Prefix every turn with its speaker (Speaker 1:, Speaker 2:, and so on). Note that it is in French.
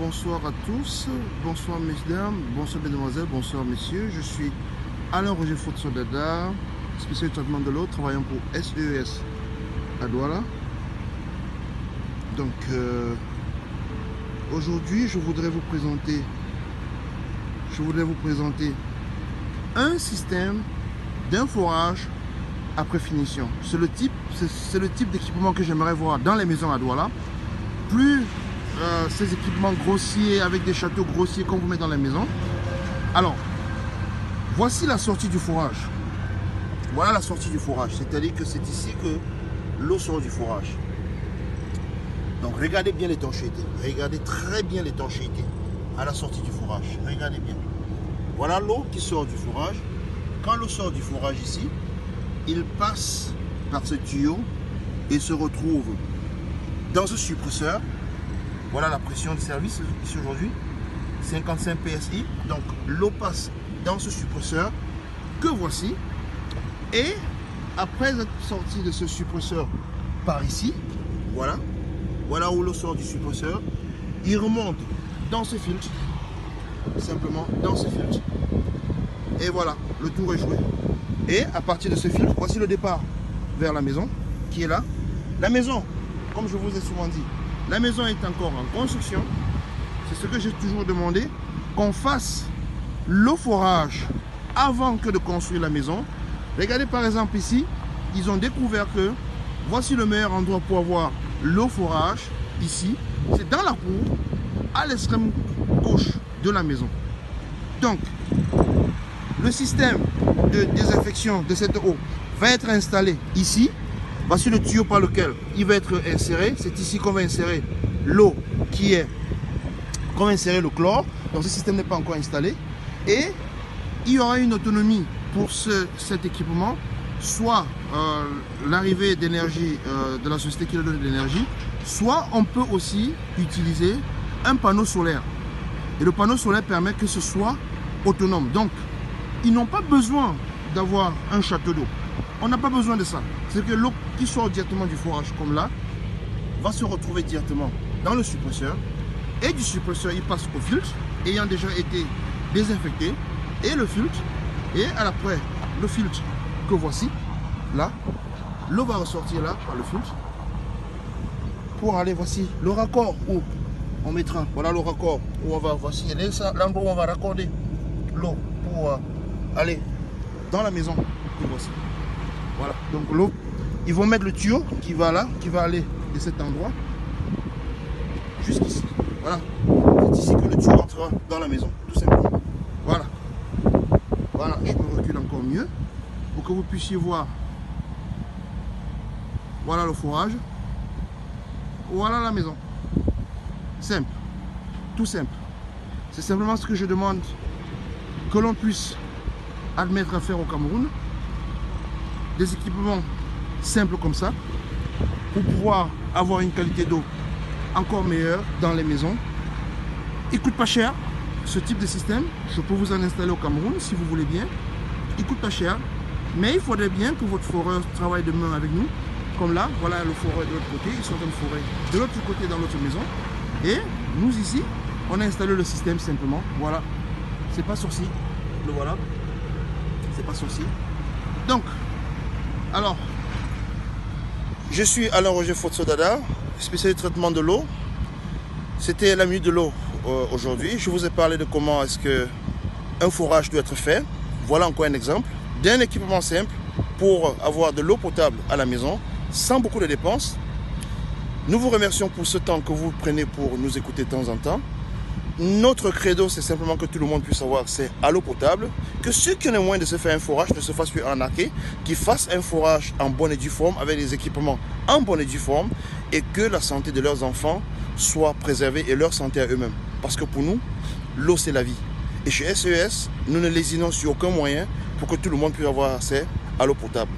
Speaker 1: bonsoir à tous, bonsoir mesdames, bonsoir mesdemoiselles, bonsoir messieurs. Je suis Alain Roger Fotsodada, spécialiste traitement de l'eau, travaillant pour SES à Douala. Donc aujourd'hui je voudrais vous présenter un système d'un forage après finition. C'est le type d'équipement que j'aimerais voir dans les maisons à Douala. Plus ces équipements grossiers avec des châteaux grossiers qu'on vous met dans les maisons. Alors, voici la sortie du forage. Voilà la sortie du forage. C'est-à-dire que c'est ici que l'eau sort du forage. Donc regardez bien l'étanchéité. Regardez très bien l'étanchéité à la sortie du forage. Regardez bien. Voilà l'eau qui sort du forage. Quand l'eau sort du forage ici, il passe par ce tuyau et se retrouve dans ce suppresseur. Voilà la pression de service ici aujourd'hui, 55 PSI. Donc l'eau passe dans ce suppresseur que voici. Et après être sortie de ce suppresseur par ici, voilà où l'eau sort du suppresseur, il remonte dans ce filtre, simplement dans ce filtre. Et voilà, le tour est joué. Et à partir de ce filtre, voici le départ vers la maison qui est là. La maison, comme je vous ai souvent dit, la maison est encore en construction. C'est ce que j'ai toujours demandé, qu'on fasse l'eau forage avant que de construire la maison. Regardez par exemple ici, ils ont découvert que voici le meilleur endroit pour avoir l'eau forage. Ici, c'est dans la cour, à l'extrême gauche de la maison. Donc, le système de désinfection de cette eau va être installé ici. Voici le tuyau par lequel il va être inséré. C'est ici qu'on va insérer l'eau qu'on va insérer le chlore. Donc ce système n'est pas encore installé. Et il y aura une autonomie pour cet équipement. Soit l'arrivée d'énergie de la société qui leur donne de l'énergie. Soit on peut aussi utiliser un panneau solaire. Et le panneau solaire permet que ce soit autonome. Donc ils n'ont pas besoin d'avoir un château d'eau. On n'a pas besoin de ça. C'est que l'eau qui sort directement du forage comme là va se retrouver directement dans le suppresseur. Et du suppresseur, il passe au filtre ayant déjà été désinfecté. Et le filtre, et après le filtre que voici, là, l'eau va ressortir là par le filtre. Pour aller, voici le raccord où on mettra, voilà le raccord où on va, voici l'endroit où on va raccorder l'eau pour aller dans la maison que voici. Voilà, donc l'eau, ils vont mettre le tuyau qui va là, qui va aller de cet endroit jusqu'ici. Voilà, c'est ici que le tuyau entrera dans la maison, tout simplement. Voilà, voilà, je me recule encore mieux pour que vous puissiez voir. Voilà le forage. Voilà la maison. Simple, tout simple. C'est simplement ce que je demande que l'on puisse admettre à faire au Cameroun. Des équipements simples comme ça pour pouvoir avoir une qualité d'eau encore meilleure dans les maisons. Il ne coûte pas cher ce type de système. Je peux vous en installer au Cameroun si vous voulez bien. Il ne coûte pas cher, mais il faudrait bien que votre foreur travaille de main avec nous. Comme là, voilà le foreur de l'autre côté, ils sont en train de forer de l'autre côté dans l'autre maison. Et nous ici, on a installé le système simplement. Voilà, c'est pas sourcil, le voilà, c'est pas sourcil. Donc, alors, je suis Alain Roger Fotsodada, spécialiste traitement de l'eau. C'était la minute de l'eau aujourd'hui. Je vous ai parlé de comment est-ce que un forage doit être fait. Voilà encore un exemple d'un équipement simple pour avoir de l'eau potable à la maison sans beaucoup de dépenses. Nous vous remercions pour ce temps que vous prenez pour nous écouter de temps en temps. Notre credo, c'est simplement que tout le monde puisse avoir accès à l'eau potable, que ceux qui ont les moyens de se faire un forage ne se fassent plus arnaquer, qu'ils fassent un forage en bonne et due forme, avec des équipements en bonne et due forme, et que la santé de leurs enfants soit préservée et leur santé à eux-mêmes. Parce que pour nous, l'eau c'est la vie. Et chez SES, nous ne lésinons sur aucun moyen pour que tout le monde puisse avoir accès à l'eau potable.